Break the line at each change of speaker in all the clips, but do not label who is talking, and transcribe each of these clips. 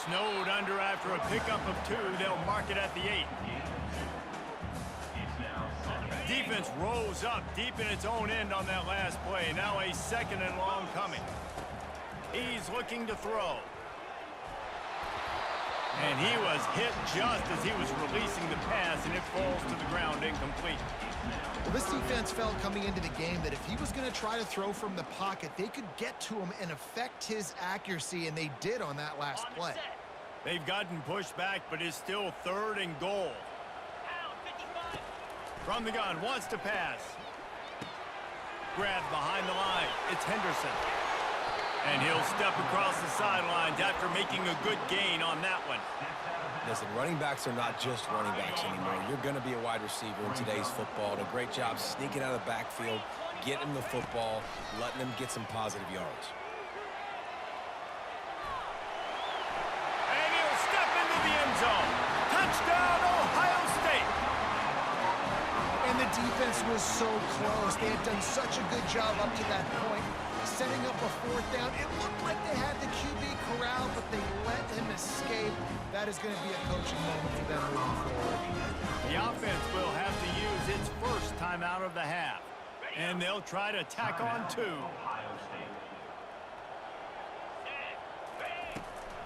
Snowed under after a pickup of 2. They'll mark it at the 8. Defense rose up deep in its own end on that last play. Now a 2nd and long coming. He's looking to throw. And he was hit just as he was releasing the pass, and it falls to the ground incomplete.
Well, this defense felt coming into the game that if he was going to try to throw from the pocket, they could get to him and affect his accuracy, and they did on that last play.
They've gotten pushed back, but it's still 3rd and goal. From the gun, wants to pass. Grabbed behind the line. It's Henderson. And he'll step across the sidelines after making a good gain on that one.
Listen, running backs are not just running backs anymore. You're going to be a wide receiver in today's football. A great job sneaking out of the backfield, getting the football, letting them get some positive yards.
And he'll step into the end zone. Touchdown, Ohio State.
And the defense was so close. They had done such a good job up to that point, setting up a 4th down. It looked like they had the QB corralled, but they let him escape. That is going to be a coaching moment for them moving forward.
The offense will have to use its first timeout of the half. And they'll try to tack on 2.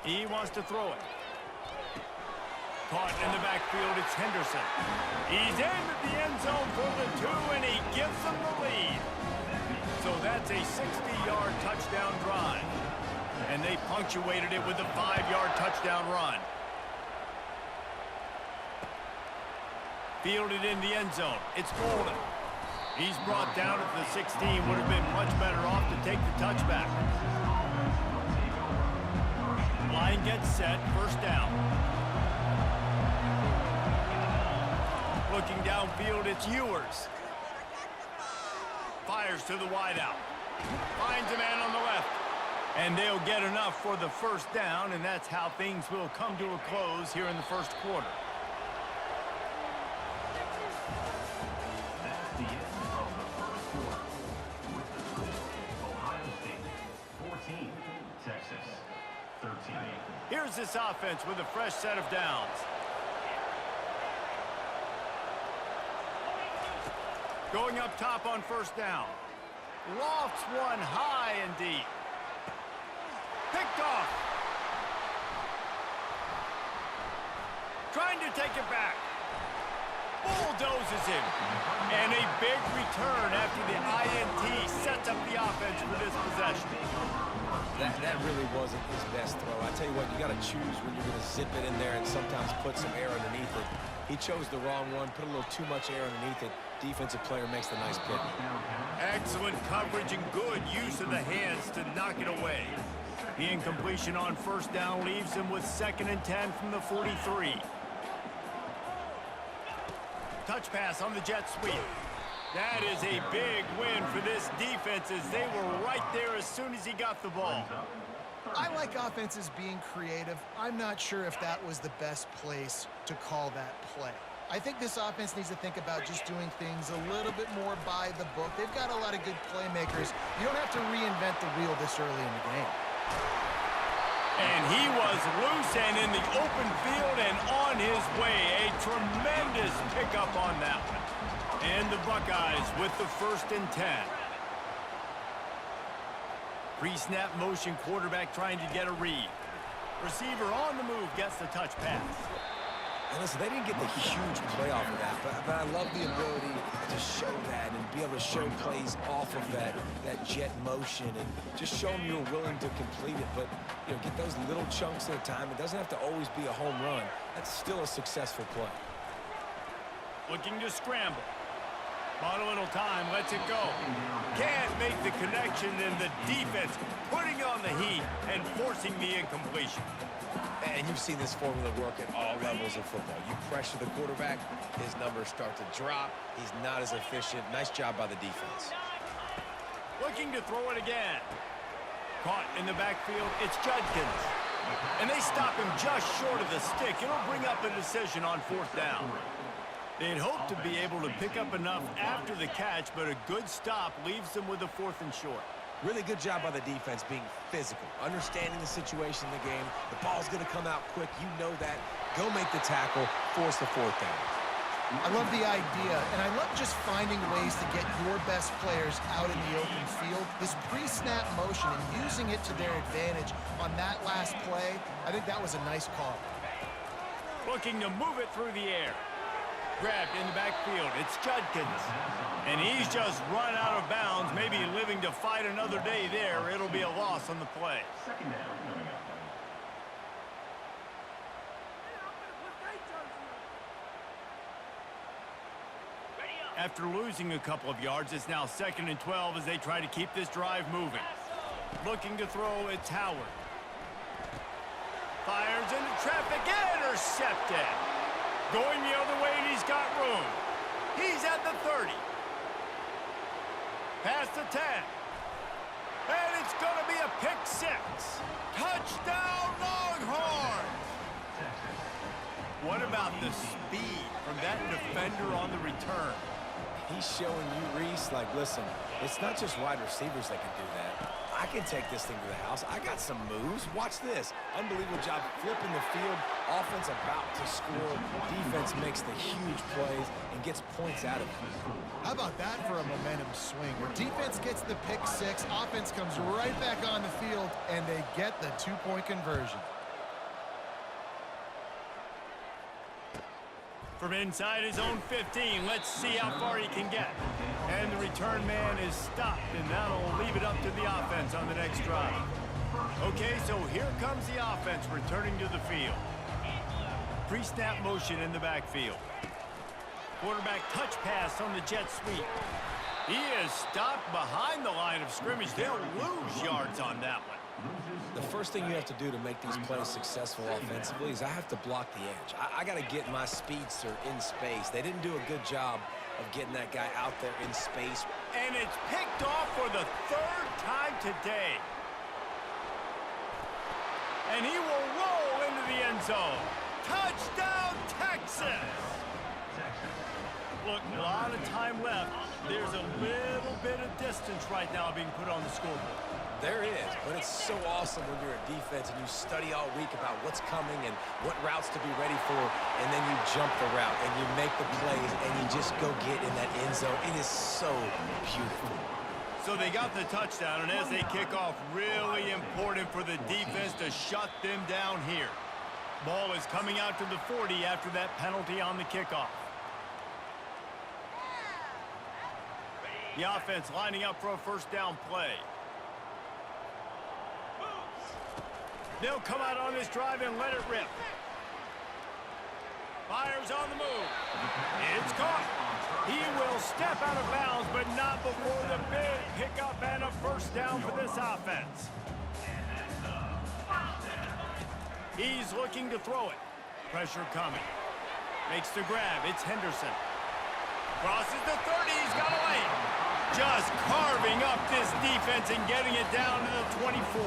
He wants to throw it. Caught in the backfield, it's Henderson. He's into the end zone for the 2, and he gives them the lead. So that's a 60-yard touchdown drive. And they punctuated it with a 5-yard touchdown run. Fielded in the end zone. It's Golden. He's brought down at the 16. Would have been much better off to take the touchback. Line gets set. 1st down. Looking downfield, it's Ewers. Fires to the wideout. Finds a man on the left. And they'll get enough for the 1st down, and that's how things will come to a close here in the 1st quarter.
That's the end of the 1st quarter. With the score, Ohio State 14, Texas 13.
Here's this offense with a fresh set of downs. Going up top on 1st down. Lofts one high and deep. Picked off. Trying to take it back. Bulldozes him. And a big return after the INT sets up the offense for this possession.
That really wasn't his best throw. I tell you what, you got to choose when you're going to zip it in there and sometimes put some air underneath it. He chose the wrong one, put a little too much air underneath it. Defensive player makes the nice pick.
Excellent coverage and good use of the hands to knock it away. The incompletion on 1st down leaves him with 2nd and 10 from the 43. Touch pass on the jet sweep. That is a big win for this defense as they were right there as soon as he got the ball.
I like offenses being creative. I'm not sure if that was the best place to call that play. I think this offense needs to think about just doing things a little bit more by the book. They've got a lot of good playmakers. You don't have to reinvent the wheel this early in the game.
And he was loose and in the open field and on his way. A tremendous pickup on that one. And the Buckeyes with the 1st and 10. Pre-snap motion, quarterback trying to get a read. Receiver on the move gets the touch pass.
And listen, they didn't get the huge play off of that, but I love the ability to show that and be able to show plays off of that jet motion and just show them you're willing to complete it. But, you know, get those little chunks at a time. It doesn't have to always be a home run. That's still a successful play.
Looking to scramble. Bought a little time, lets it go. Can't make the connection, and the defense putting on the heat and forcing the incompletion.
And you've seen this formula work at all levels of football. You pressure the quarterback, his numbers start to drop. He's not as efficient. Nice job by the defense.
Looking to throw it again. Caught in the backfield, it's Judkins. And they stop him just short of the stick. It'll bring up a decision on 4th down. They'd hoped to be able to pick up enough after the catch, but a good stop leaves them with a 4th and short.
Really good job by the defense being physical, understanding the situation in the game. The ball's going to come out quick. You know that. Go make the tackle, force the fourth down.
I love the idea, and I love just finding ways to get your best players out in the open field. This pre-snap motion and using it to their advantage on that last play, I think that was a nice call.
Looking to move it through the air. Grabbed in the backfield. It's Judkins. And he's just run out of bounds, maybe living to fight another day there. It'll be a loss on the play.
Second down coming up.
After losing a couple of yards, it's now 2nd and 12 as they try to keep this drive moving. Looking to throw, it's Howard. Fires into traffic, intercepted. Going the other way, and he's got room. He's at the 30. Past the 10. And it's going to be a pick 6. Touchdown, Longhorns! What about the speed from that defender on the return?
He's showing you, Reese, like, listen, it's not just wide receivers that can do that. I can take this thing to the house. I got some moves. Watch this. Unbelievable job flipping the field. Offense about to score. Defense makes the huge plays and gets points out of it.
How about that for a momentum swing? Where defense gets the pick 6, offense comes right back on the field, and they get the 2-point conversion.
From inside his own 15, let's see how far he can get. And the return man is stopped, and that'll leave it up to the offense on the next drive. Okay, so here comes the offense returning to the field. Pre-snap motion in the backfield. Quarterback touch pass on the jet sweep. He is stopped behind the line of scrimmage. They'll lose yards on that one.
The first thing you have to do to make these plays successful offensively is I have to block the edge. I got to get my speedster in space. They didn't do a good job of getting that guy out there in space.
And it's picked off for the 3rd time today. And he will roll into the end zone. Touchdown, Texas! Look, a lot of time left. There's a little bit of distance right now being put on the scoreboard.
There is, but it's so awesome when you're a defense and you study all week about what's coming and what routes to be ready for, and then you jump the route and you make the plays and you just go get in that end zone. It is so beautiful.
So they got the touchdown, and as they kick off, really important for the defense to shut them down here. Ball is coming out to the 40 after that penalty on the kickoff. The offense lining up for a first down play. They'll come out on this drive and let it rip. Fires on the move. It's caught. He will step out of bounds, but not before the big pickup and a first down for this offense. He's looking to throw it. Pressure coming. Makes the grab. It's Henderson. Crosses the 30. He's got away. Just carving up this defense and getting it down to the 24.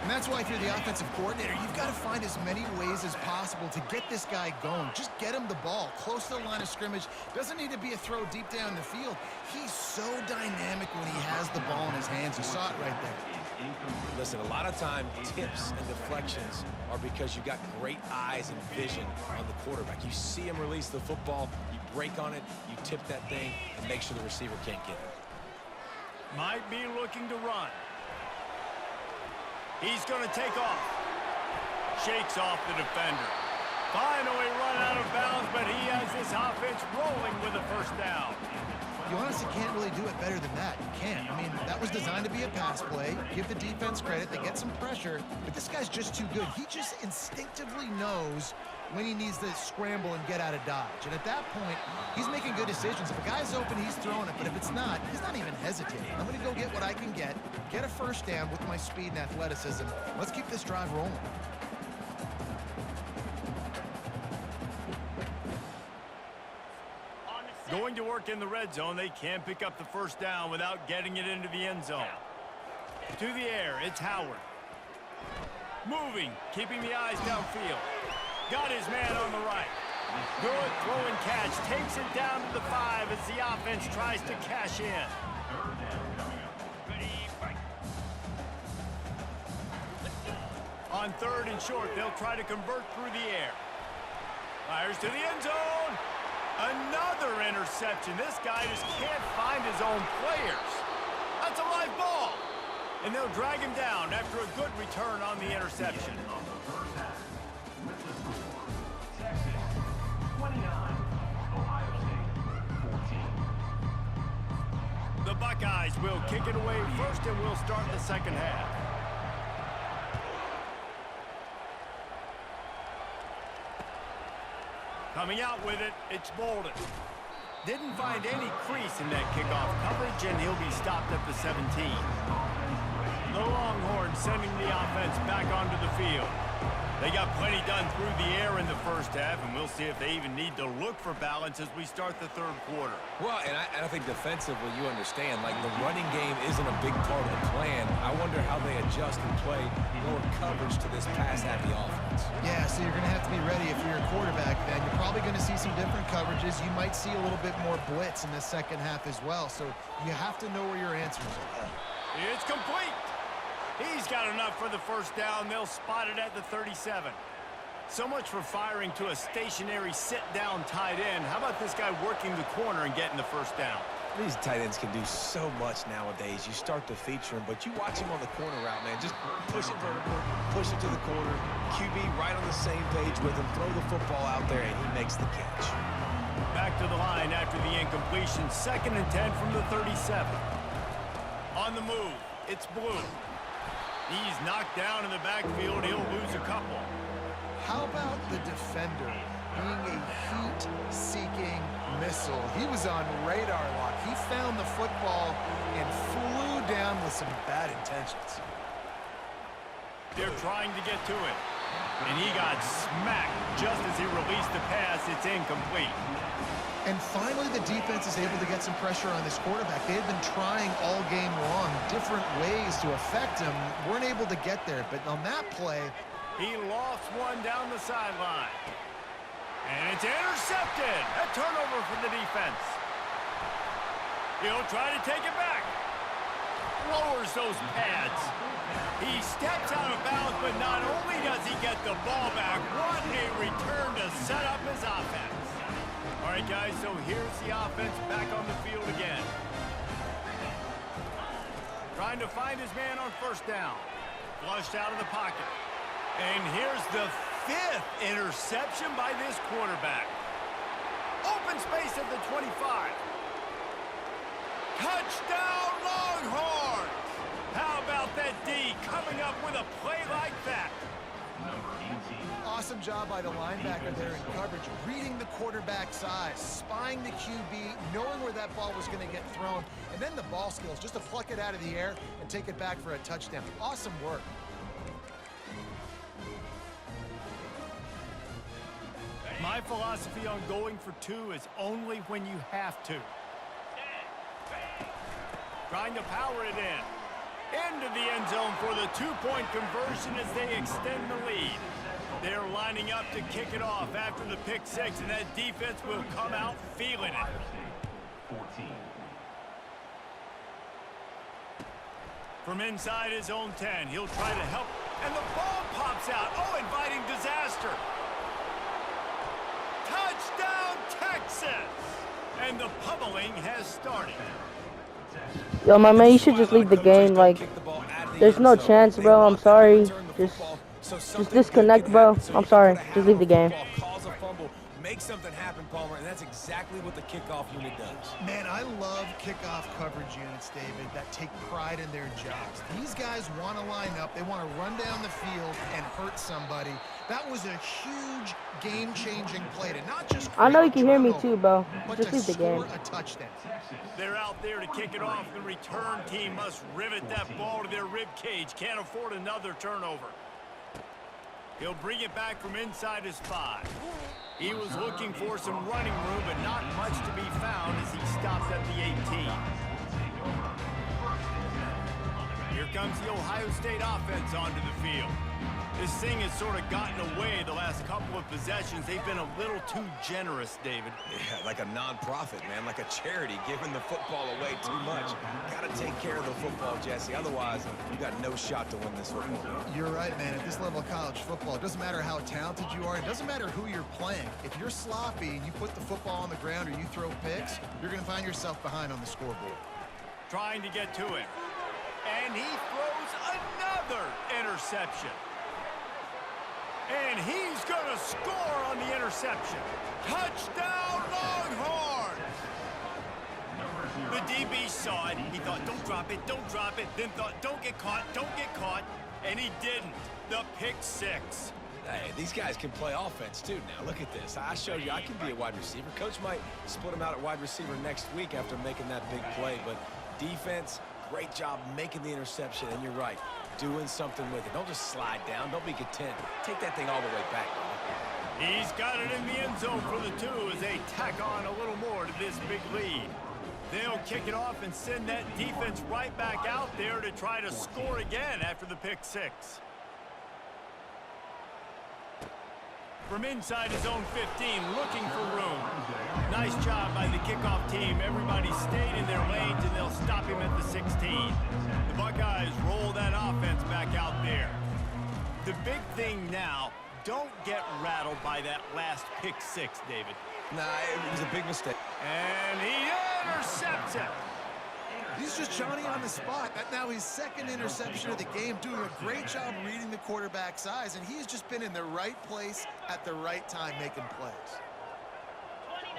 And that's why if you're the offensive coordinator, you've got to find as many ways as possible to get this guy going. Just get him the ball close to the line of scrimmage. Doesn't need to be a throw deep down the field. He's so dynamic when he has the ball in his hands. You saw it right there.
Listen, a lot of time, tips and deflections are because you got great eyes and vision on the quarterback. You see him release the football, you break on it, you tip that thing, and make sure the receiver can't get it.
Might be looking to run. He's going to take off. Shakes off the defender. Finally run out of bounds, but he has this offense rolling with a first down.
You honestly can't really do it better than that. You can't. I mean, that was designed to be a pass play. Give the defense credit. They get some pressure, but this guy's just too good. He just instinctively knows when he needs to scramble and get out of dodge. And at that point, he's making good decisions. If a guy's open, he's throwing it. But if it's not, he's not even hesitating. I'm going to go get what I can get a first down with my speed and athleticism. Let's keep this drive rolling.
Going to work in the red zone, they can't pick up the first down without getting it into the end zone. To the air, it's Howard. Moving, keeping the eyes downfield. Got his man on the right. Good throw and catch. Takes it down to the 5 as the offense tries to cash in.
Third down coming up. Ready, fight.
On 3rd and short, they'll try to convert through the air. Fires to the end zone. Another interception. This guy just can't find his own players. That's a live ball. And they'll drag him down after a good return on the interception.
Of the first half, with the score, Texas 29, Ohio State 14.
The Buckeyes will kick it away first, and we'll start the second half. Coming out with it, it's Bolden. Didn't find any crease in that kickoff coverage, and he'll be stopped at the 17. The Longhorns sending the offense back onto the field. They got plenty done through the air in the first half, and we'll see if they even need to look for balance as we start the 3rd quarter.
Well, and I think defensively, you understand, like the running game isn't a big part of the plan. I wonder how they adjust and play more coverage to this pass-happy offense.
Yeah, so you're going to have to be ready if you're a quarterback then. You're probably going to see some different coverages. You might see a little bit more blitz in the second half as well. So you have to know where your answers are.
It's complete. He's got enough for the first down. They'll spot it at the 37. So much for firing to a stationary sit-down tight end. How about this guy working the corner and getting the first down?
These tight ends can do so much nowadays. You start to feature him, but you watch him on the corner route, man. Just push it vertical, push it to the corner. QB right on the same page with him. Throw the football out there, and he makes the catch.
Back to the line after the incompletion. 2nd and 10 from the 37. On the move, it's Blue. He's knocked down in the backfield. He'll lose a couple.
How about the defender being a heat-seeking missile? He was on radar lock. He found the football and flew down with some bad intentions.
They're trying to get to it. And he got smacked just as he released the pass. It's incomplete.
And finally, the defense is able to get some pressure on this quarterback. They had been trying all game long different ways to affect him. Weren't able to get there. But on that play,
he lost one down the sideline. And it's intercepted. A turnover for the defense. He'll try to take it back. Lowers those pads. He steps out of bounds, but not only does he get the ball back, what a return to set up his offense. All right, guys, so here's the offense back on the field again. Trying to find his man on first down. Flushed out of the pocket. And here's the 5th interception by this quarterback. Open space at the 25. Touchdown, Longhorns! How about that D coming up with a play like that?
Number 18.
awesome job by the linebacker there in coverage, reading the quarterback's eyes, spying the QB, knowing where that ball was going to get thrown, and then the ball skills just to pluck it out of the air and take it back for a touchdown. Awesome work.
My philosophy on going for two is only when you have to. Trying to power it in. Into the end zone for the two-point conversion as they extend the lead. They're lining up to kick it off after the pick six, and that defense will come out feeling it.
14.
From inside his own 10, he'll try to help, and the ball pops out. Oh, inviting disaster. Touchdown, Texas! And the pummeling has started.
Yo, my man, you should just leave the game. Like, there's no chance, bro. I'm sorry. Just disconnect, bro. I'm sorry. Just leave the game.
Make something happen, Palmer, and that's exactly what the kickoff unit does.
Man, I love kickoff coverage units, David, that take pride in their jobs. These guys want to line up. They want to run down the field and hurt somebody. That was a huge game-changing play to not just
I know you can hear me
turnover,
too, bro.
but
Just
to
leave the game.
score a touchdown.
They're out there to kick it off. The return team must rivet that ball to their rib cage. Can't afford another turnover. He'll bring it back from inside his 5. He was looking for some running room, but not much to be found as he stopped at the 18. Here comes the Ohio State offense onto the field. This thing has sort of gotten away the last couple of possessions. They've been a little too generous, David.
Yeah, like a non-profit, man, like a charity, giving the football away too much. Got to take care of the football, Jesse. Otherwise, you got no shot to win this football game.
You're right, man. At this level of college football, it doesn't matter how talented you are. It doesn't matter who you're playing. If you're sloppy and you put the football on the ground or you throw picks, you're going to find yourself behind on the scoreboard.
Trying to get to it. And he throws another interception. And he's going to score on the interception. Touchdown, Longhorns! The DB saw it. He thought, don't drop it, don't drop it. Then thought, don't get caught, don't get caught. And he didn't. The pick six.
Hey, these guys can play offense, too, now. Look at this. I showed you I can be a wide receiver. Coach might split him out at wide receiver next week after making that big play. But defense, great job making the interception. And you're right, doing something with it. Don't just slide down. Don't be content. Take that thing all the way back.
He's got it in the end zone for the two as they tack on a little more to this big lead. They'll kick it off and send that defense right back out there to try to score again after the pick six. From inside his own 15, looking for room. Nice job by the kickoff team. Everybody stayed in their lanes, and they'll stop him at the 16. The Buckeyes roll that offense back out there. The big thing now, don't get rattled by that last pick six, David.
Nah, it was a big mistake.
And he intercepts it.
He's just Johnny on the spot. Now his second interception of the game, doing a great job reading the quarterback's eyes, and he's just been in the right place at the right time making plays.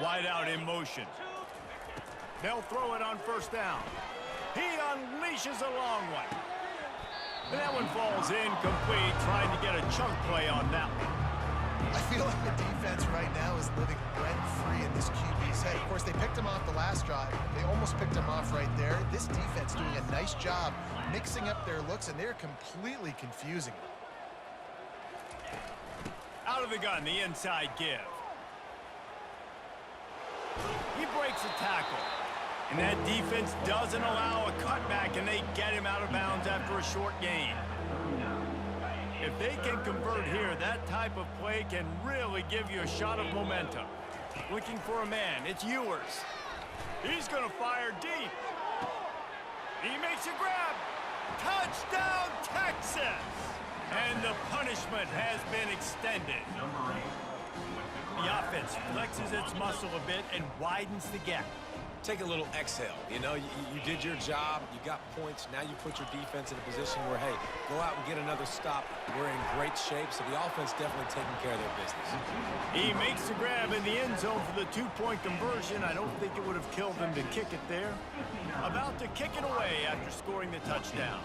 Wide out in motion. They'll throw it on first down. He unleashes a long one. And that one falls incomplete, trying to get a chunk play on that one.
I feel like the defense right now is living rent-free in this QB's head. Of course, they picked him off the last drive. They almost picked him off right there. This defense doing a nice job mixing up their looks, and they're completely confusing it.
Out of the gun, the inside give. He breaks a tackle. And that defense doesn't allow a cutback, and they get him out of bounds after a short gain. If they can convert here, that type of play can really give you a shot of momentum. Looking for a man, it's Ewers. He's going to fire deep. He makes a grab. Touchdown, Texas! And the punishment has been extended. The offense flexes its muscle a bit and widens the gap.
Take a little exhale. You know, you did your job. You got points. Now you put your defense in a position where, hey, go out and get another stop. We're in great shape, so the offense definitely taking care of their business.
He makes the grab in the end zone for the two-point conversion. I don't think it would have killed him to kick it there. About to kick it away after scoring the touchdown.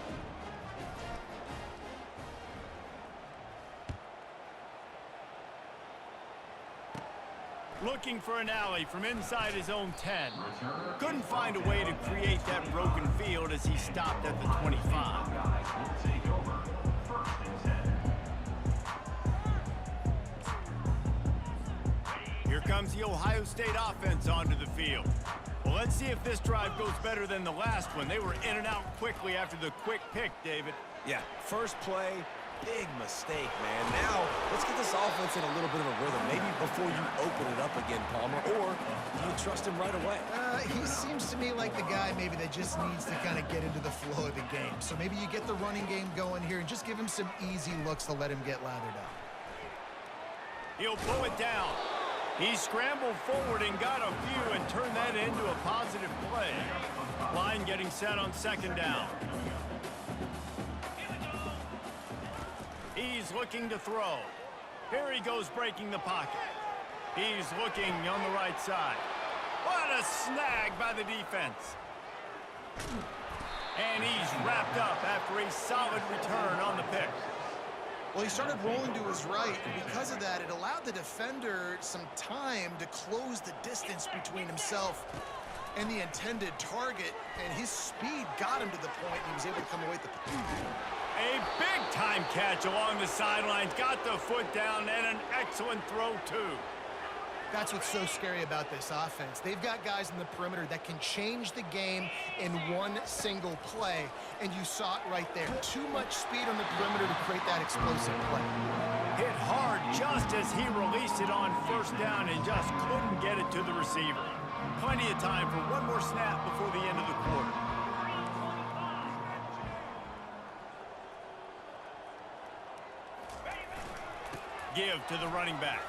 Looking for an alley from inside his own 10. Couldn't find a way to create that broken field as he stopped at the 25. Here comes the Ohio State offense onto the field. Well, let's see if this drive goes better than the last one. They were in and out quickly after the quick pick, David.
Yeah, first play, big mistake, man. Now, let's get this offense in a little bit of a rhythm. Maybe before you open it up again, Palmer, or do you trust him right away?
He seems to me like the guy maybe that just needs to kind of get into the flow of the game. So maybe you get the running game going here and just give him some easy looks to let him get lathered up.
He'll blow it down. He scrambled forward and got a few and turned that into a positive play. Line getting set on second down. He's looking to throw. Here he goes breaking the pocket. He's looking on the right side. What a snag by the defense. And he's wrapped up after a solid return on the pick.
Well, he started rolling to his right, and because of that, it allowed the defender some time to close the distance between himself and the intended target, and his speed got him to the point he was able to come away with the...
A big-time catch along the sidelines, got the foot down, and an excellent throw, too.
That's what's so scary about this offense. They've got guys in the perimeter that can change the game in one single play, and you saw it right there. Too much speed on the perimeter to create that explosive play.
Hit hard just as he released it on first down and just couldn't get it to the receiver. Plenty of time for one more snap before the end of the quarter. Give to the running back.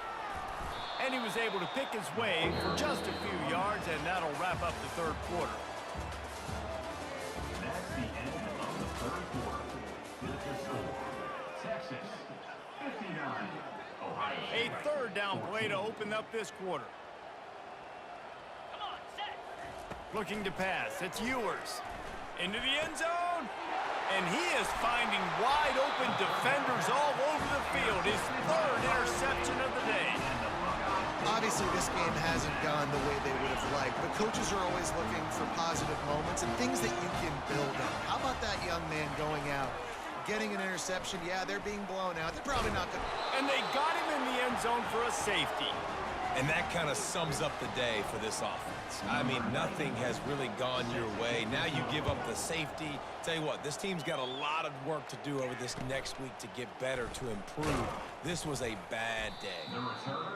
And he was able to pick his way for just a few yards, and that'll wrap up the third quarter.
That's the end of the third quarter. With the score, Texas 59, Ohio State.
A third down play to open up this quarter. Looking to pass. It's Ewers. Into the end zone. And he is finding wide open defenders all over the field. His third interception of the day.
Obviously, this game hasn't gone the way they would have liked, but coaches are always looking for positive moments and things that you can build on. How about that young man going out, getting an interception? Yeah, they're being blown out. They're probably not going to...
And they got him in the end zone for a safety.
And that kind of sums up the day for this offense. I mean, nothing has really gone your way. Now you give up the safety. Tell you what, this team's got a lot of work to do over this next week to get better, to improve. This was a bad day.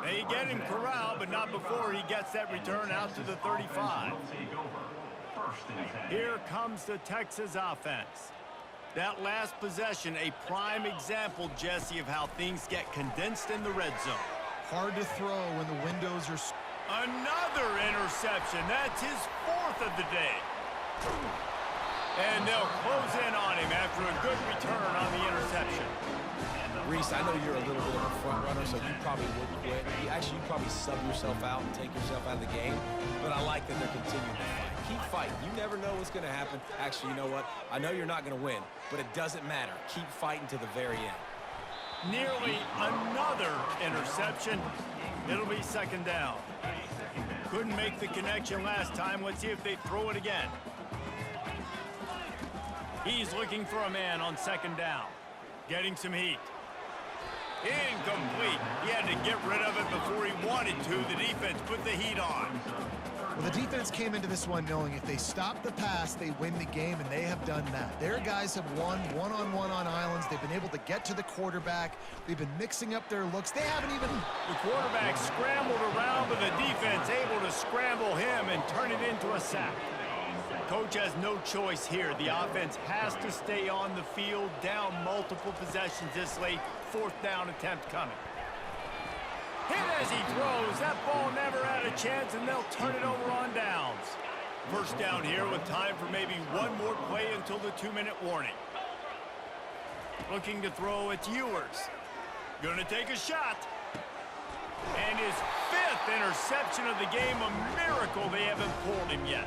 They get him corralled, but not before he gets that return out to the 35. Here comes the Texas offense. That last possession, a prime example, Jesse, of how things get condensed in the red zone.
Hard to throw when the windows are...
Another interception. That's his fourth of the day. And they'll close in on him after a good return on the interception.
Reese, I know you're a little bit of a front runner, so you probably would quit. You'd probably sub yourself out and take yourself out of the game. But I like that they're continuing to fight. Keep fighting. You never know what's going to happen. Actually, you know what? I know you're not going to win, but it doesn't matter. Keep fighting to the very end.
Nearly another interception. It'll be second down. Couldn't make the connection last time. Let's see if they throw it again. He's looking for a man on second down. Getting some heat. Incomplete. He had to get rid of it before he wanted to. The defense put the heat on.
Well, the defense came into this one knowing if they stop the pass, they win the game, and they have done that. Their guys have won one-on-one on islands. They've been able to get to the quarterback. They've been mixing up their looks. They haven't even...
The quarterback scrambled around, but the defense able to scramble him and turn it into a sack. Coach has no choice here. The offense has to stay on the field, down multiple possessions this late. Fourth down attempt coming. Hit as he throws. That ball never had a chance, and they'll turn it over on downs. First down here with time for maybe one more play until the 2-minute warning. Looking to throw, it's Ewers. Gonna take a shot. And his fifth interception of the game, a miracle they haven't pulled him yet.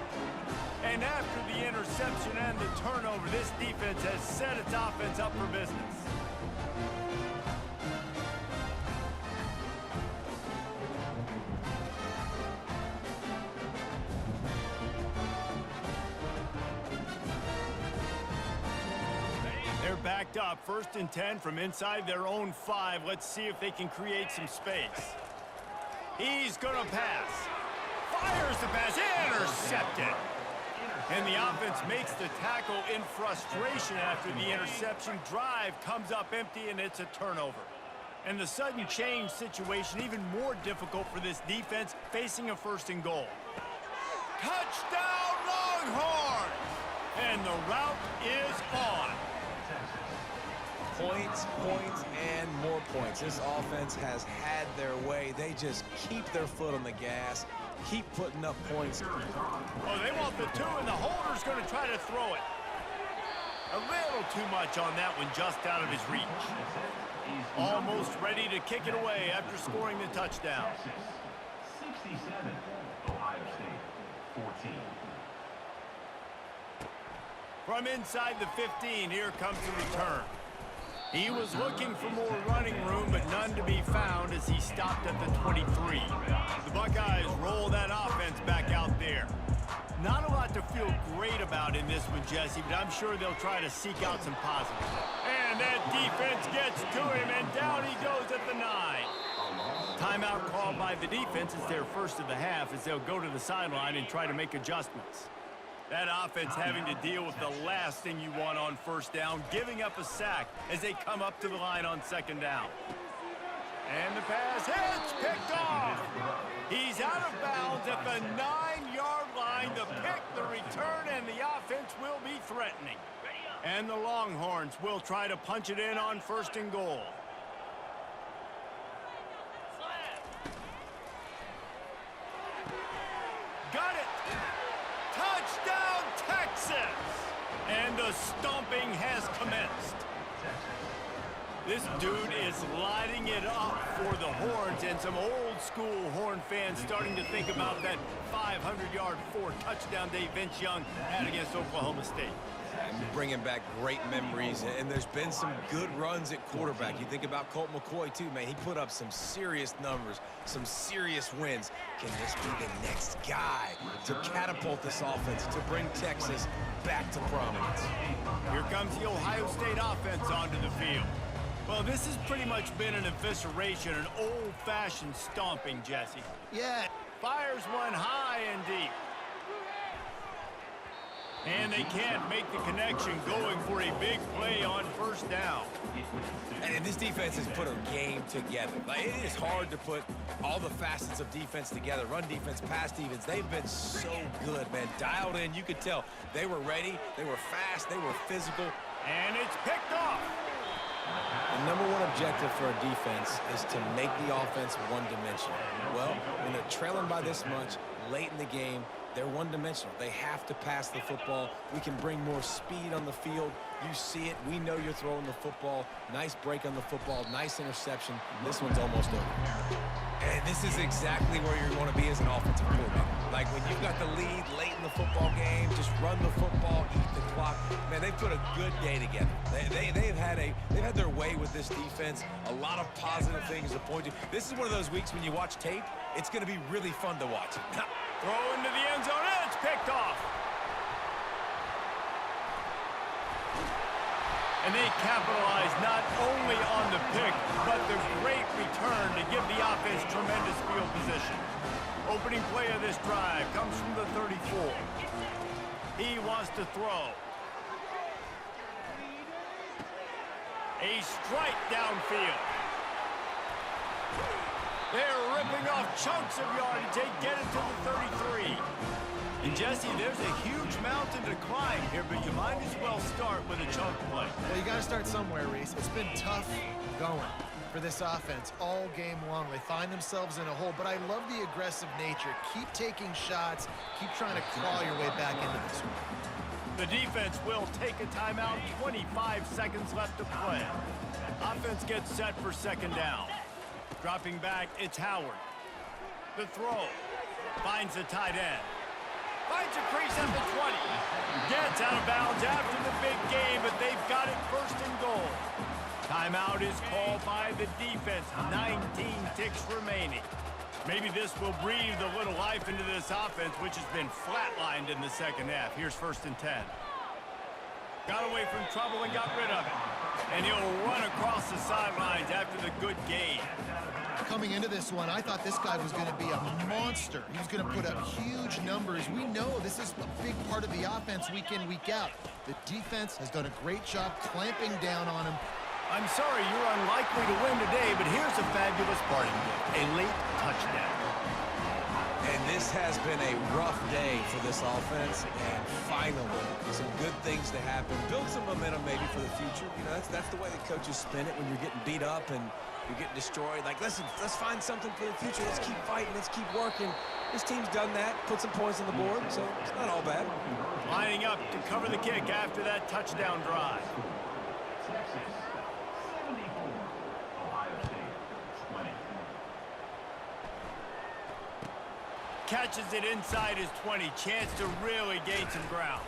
And after the interception and the turnover, this defense has set its offense up for business. They're backed up, 1st and 10 from inside their own 5. Let's see if they can create some space. He's gonna pass. Fires the pass, intercepted. And the offense makes the tackle in frustration after the interception. Drive comes up empty, and it's a turnover. And the sudden change situation even more difficult for this defense facing a 1st and goal. Touchdown Longhorns! And the route is on.
Points, points, and more points. This offense has had their way. They just keep their foot on the gas, keep putting up points.
Oh, they want the 2, and the holder's going to try to throw it. A little too much on that one, just out of his reach. Almost ready to kick it away after scoring the touchdown.
67, Ohio State, 14.
From inside the 15, here comes the return. He was looking for more running room, but none to be found as he stopped at the 23. The Buckeyes roll that offense back out there. Not a lot to feel great about in this one, Jesse, but I'm sure they'll try to seek out some positives. And that defense gets to him, and down he goes at the 9. Timeout called by the defense is their first of the half as they'll go to the sideline and try to make adjustments. That offense having to deal with the last thing you want on first down, giving up a sack as they come up to the line on second down. And the pass hits, picked off. He's out of bounds at the 9-yard line. The pick, the return, and the offense will be threatening. And the Longhorns will try to punch it in on first and goal. Got it! Touchdown, Texas! And the stomping has commenced. This dude is lighting it up for the Horns, and some old-school Horn fans starting to think about that 500-yard, 4-touchdown day Vince Young had against Oklahoma State.
And bringing back great memories, and there's been some good runs at quarterback. You think about Colt McCoy, too, man. He put up some serious numbers, some serious wins. Can this be the next guy to catapult this offense, to bring Texas back to prominence?
Here comes the Ohio State offense onto the field. Well, this has pretty much been an evisceration, an old-fashioned stomping, Jesse.
Yeah.
Fires one high and deep. And they can't make the connection, going for a big play on first down.
And this defense has put a game together. Like, it is hard to put all the facets of defense together. Run defense, pass defense. They've been so good, man. Dialed in. You could tell they were ready. They were fast. They were physical.
And it's picked off.
The number one objective for a defense is to make the offense one-dimensional. Well, when they're trailing by this much late in the game, they're one-dimensional. They have to pass the football. We can bring more speed on the field. You see it. We know you're throwing the football. Nice break on the football. Nice interception. This one's almost over. And this is exactly where you want to be as an offensive coordinator. Like when you've got the lead late in the football game, just run the football, eat the clock. Man, they've put a good day together. They've had their way with this defense. A lot of positive things to point to. This is one of those weeks when you watch tape, it's going to be really fun to watch.
Throw into the end zone, and it's picked off. And they capitalize not only on the pick, but the great return to give the offense tremendous field position. Opening play of this drive comes from the 34. He wants to throw. A strike downfield. They're ripping off chunks of yardage. They get it to the 33. And Jesse, there's a huge mountain to climb here, but you might as well start with a chunk play.
Well, you got to start somewhere, Reese. It's been tough going for this offense all game long. They find themselves in a hole, but I love the aggressive nature. Keep taking shots. Keep trying to claw your way back into this one.
The defense will take a timeout. 25 seconds left to play. Offense gets set for second down. Dropping back, it's Howard. The throw. Finds the tight end. Finds a crease at the 20. Gets out of bounds after the big game, but they've got it first and goal. Timeout is called by the defense. 19 ticks remaining. Maybe this will breathe a little life into this offense, which has been flatlined in the second half. Here's first and 10. Got away from trouble and got rid of it. And he'll run across the sidelines after the good game.
Coming into this one, I thought this guy was going to be a monster. He was going to put up huge numbers. We know this is a big part of the offense week in, week out. The defense has done a great job clamping down on him.
I'm sorry you're unlikely to win today, but here's a fabulous parting gift. A late touchdown.
And this has been a rough day for this offense, and finally, some good things to happen. Build some momentum maybe for the future. You know, that's the way the coaches spin it when you're getting beat up and you're getting destroyed. Like, listen, let's find something for the future. Let's keep fighting. Let's keep working. This team's done that, put some points on the board, so it's not all bad.
Lining up to cover the kick after that touchdown drive.
Texas, 74. Ohio State, 20.
Catches it inside his 20. Chance to really gain some ground.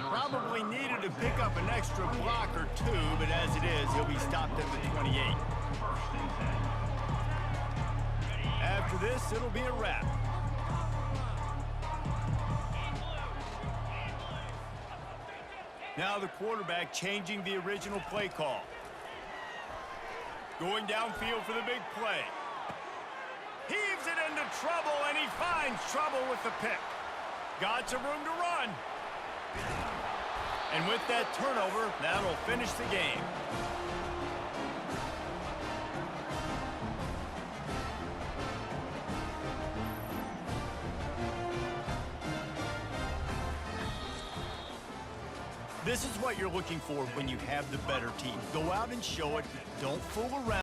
Probably needed to pick up an extra block or two, but as it is, he'll be stopped at the 28. After this, it'll be a wrap. Now the quarterback changing the original play call. Going downfield for the big play. trouble, and he finds trouble with the pick. Got some room to run. And with that turnover, that'll finish the game. This is what you're looking for when you have the better team. Go out and show it. Don't fool around.